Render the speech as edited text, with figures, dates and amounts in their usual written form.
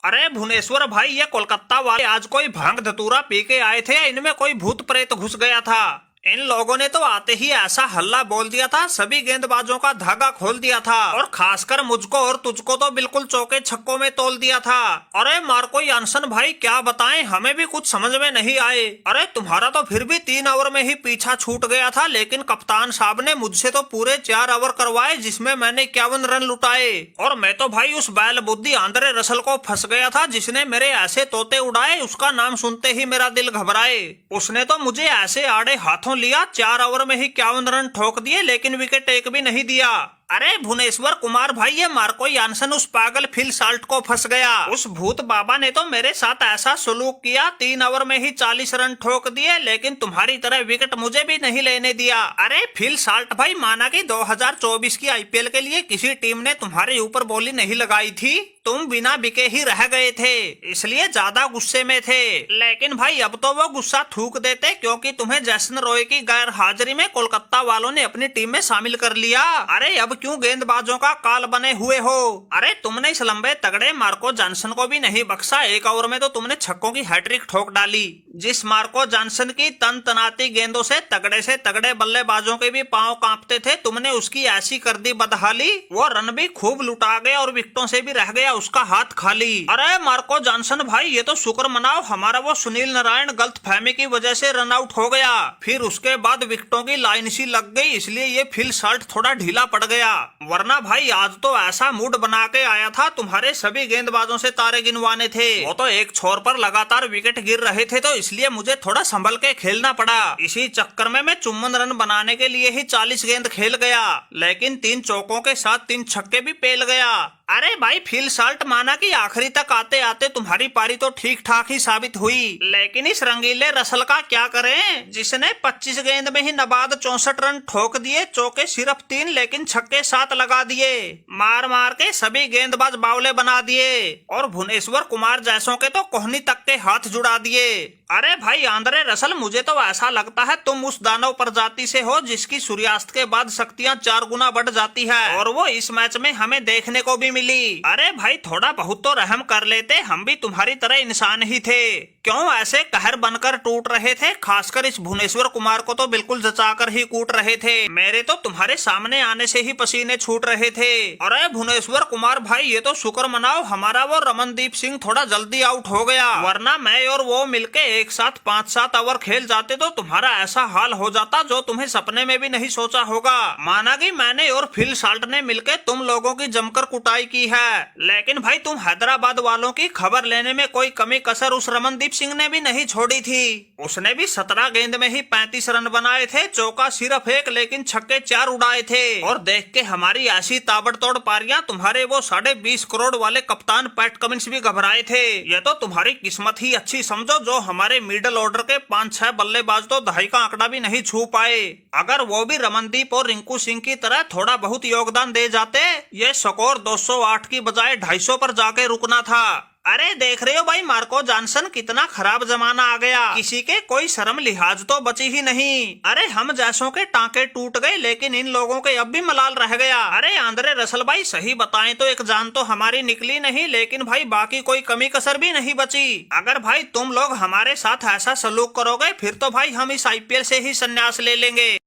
अरे भुवनेश्वर भाई, ये कोलकाता वाले आज कोई भांग धतूरा पी के आए थे, इनमें कोई भूत प्रेत घुस गया था। इन लोगों ने तो आते ही ऐसा हल्ला बोल दिया था, सभी गेंदबाजों का धागा खोल दिया था और खासकर मुझको और तुझको तो बिल्कुल चौके छक्कों में तोल दिया था। अरे मार्को यानसन भाई, क्या बताएं, हमें भी कुछ समझ में नहीं आए। अरे तुम्हारा तो फिर भी 3 ओवर में ही पीछा छूट गया था, लेकिन कप्तान साहब ने मुझसे तो पूरे 4 ओवर करवाए, जिसमें मैंने 51 रन लुटाए। और मैं तो भाई उस बैल बुद्धि आंद्रे रसल को फंस गया था, जिसने मेरे ऐसे तोते उड़ाए, उसका नाम सुनते ही मेरा दिल घबराए। उसने तो मुझे ऐसे आड़े हाथों लिया, 4 ओवर में ही 51 रन ठोक दिए, लेकिन विकेट एक भी नहीं दिया। अरे भुवनेश्वर कुमार भाई, ये मार्को यानसन उस पागल फिल साल्ट को फंस गया। उस भूत बाबा ने तो मेरे साथ ऐसा सलूक किया, 3 ओवर में ही 40 रन ठोक दिए, लेकिन तुम्हारी तरह विकेट मुझे भी नहीं लेने दिया। अरे फिल साल्ट भाई, माना कि 2024 की आईपीएल के लिए किसी टीम ने तुम्हारे ऊपर बोली नहीं लगाई थी, तुम बिना बिके ही रह गए थे, इसलिए ज्यादा गुस्से में थे। लेकिन भाई अब तो वो गुस्सा थूक देते, क्योंकि तुम्हें जैसन रॉय की गैर हाजिरी में कोलकाता वालों ने अपनी टीम में शामिल कर लिया। अरे अब क्यों गेंदबाजों का काल बने हुए हो? अरे तुमने इस लंबे तगड़े मार्को जॉनसन को भी नहीं बख्शा, 1 ओवर में तो तुमने छक्कों की हैट्रिक ठोक डाली। जिस मार्को जॉनसन की तन तनाती गेंदों से तगड़े बल्लेबाजों के भी पांव कांपते थे, तुमने उसकी ऐसी कर दी बदहाली। वो रन भी खूब लुटा गया और विकेटों से भी रह गया उसका हाथ खाली। अरे मार्को जॉनसन भाई, ये तो शुक्र मनाओ हमारा वो सुनील नारायण गलतफहमी की वजह से रन आउट हो गया, फिर उसके बाद विकेटों की लाइन सी लग गई, इसलिए ये फिल साल्ट थोड़ा ढीला पड़ गया। वरना भाई आज तो ऐसा मूड बना के आया था, तुम्हारे सभी गेंदबाजों से तारे गिनवाने थे। वो तो एक छोर पर लगातार विकेट गिर रहे थे, तो इसलिए मुझे थोड़ा संभल के खेलना पड़ा। इसी चक्कर में मैं 54 रन बनाने के लिए ही 40 गेंद खेल गया, लेकिन 3 चौकों के साथ 3 छक्के भी पेल गया। अरे भाई फिल साल्ट, माना कि आखिरी तक आते आते तुम्हारी पारी तो ठीक ठाक ही साबित हुई, लेकिन इस रंगीले रसल का क्या करें, जिसने 25 गेंद में ही नबाद 64 रन ठोक दिए, चौके सिर्फ 3 लेकिन छक्के 7 लगा दिए, मार मार के सभी गेंदबाज बावले बना दिए, और भुवनेश्वर कुमार जैसों के तो कोहनी तक के हाथ जुड़ा दिए। अरे भाई आंद्रे रसल, मुझे तो ऐसा लगता है तुम उस दानव प्रजाति से हो जिसकी सूर्यास्त के बाद शक्तियां 4 गुना बढ़ जाती है, और वो इस मैच में हमें देखने को भी मिली। अरे भाई थोड़ा बहुत तो रहम कर लेते, हम भी तुम्हारी तरह इंसान ही थे, क्यों ऐसे कहर बनकर टूट रहे थे? खासकर इस भुवनेश्वर कुमार को तो बिल्कुल जचाकर ही कूट रहे थे, मेरे तो तुम्हारे सामने आने से ही पसीने छूट रहे थे। अरे भुवनेश्वर कुमार भाई, ये तो शुक्र मनाओ हमारा वो रमनदीप सिंह थोड़ा जल्दी आउट हो गया, वरना मैं और वो मिलके एक साथ 5-7 ओवर खेल जाते तो तुम्हारा ऐसा हाल हो जाता जो तुम्हें सपने में भी नहीं सोचा होगा। माना कि मैंने और फिल साल्ट ने मिलके तुम लोगों की जमकर कुटाई की है, लेकिन भाई तुम हैदराबाद वालों की खबर लेने में कोई कमी कसर उस रमनदीप सिंह ने भी नहीं छोड़ी थी। उसने भी 17 गेंद में ही 35 रन बनाए थे, चौका सिर्फ 1 लेकिन छक्के 4 उड़ाए थे। और देख के हमारी ऐसी ताबड़तोड़ पारियां तुम्हारे वो 20.5 करोड़ वाले कप्तान पैट कमिंस भी घबराए थे। ये तो तुम्हारी किस्मत ही अच्छी समझो, जो हमारे मिडिल ऑर्डर के 5-6 बल्लेबाज तो 2.5 का आंकड़ा भी नहीं छू पाए। अगर वो भी रमनदीप और रिंकू सिंह की तरह थोड़ा बहुत योगदान दे जाते, ये स्कोर 208 की बजाय 250 पर जाके रुकना था। अरे देख रहे हो भाई मार्को जॉनसन, कितना खराब जमाना आ गया, किसी के कोई शर्म लिहाज तो बची ही नहीं। अरे हम जैसों के टांके टूट गए, लेकिन इन लोगों के अब भी मलाल रह गया। अरे आंद्रे रसल भाई, सही बताएं तो एक जान तो हमारी निकली नहीं, लेकिन भाई बाकी कोई कमी कसर भी नहीं बची। अगर भाई तुम लोग हमारे साथ ऐसा सलूक करोगे, फिर तो भाई हम इस आईपीएल से ही संन्यास ले लेंगे।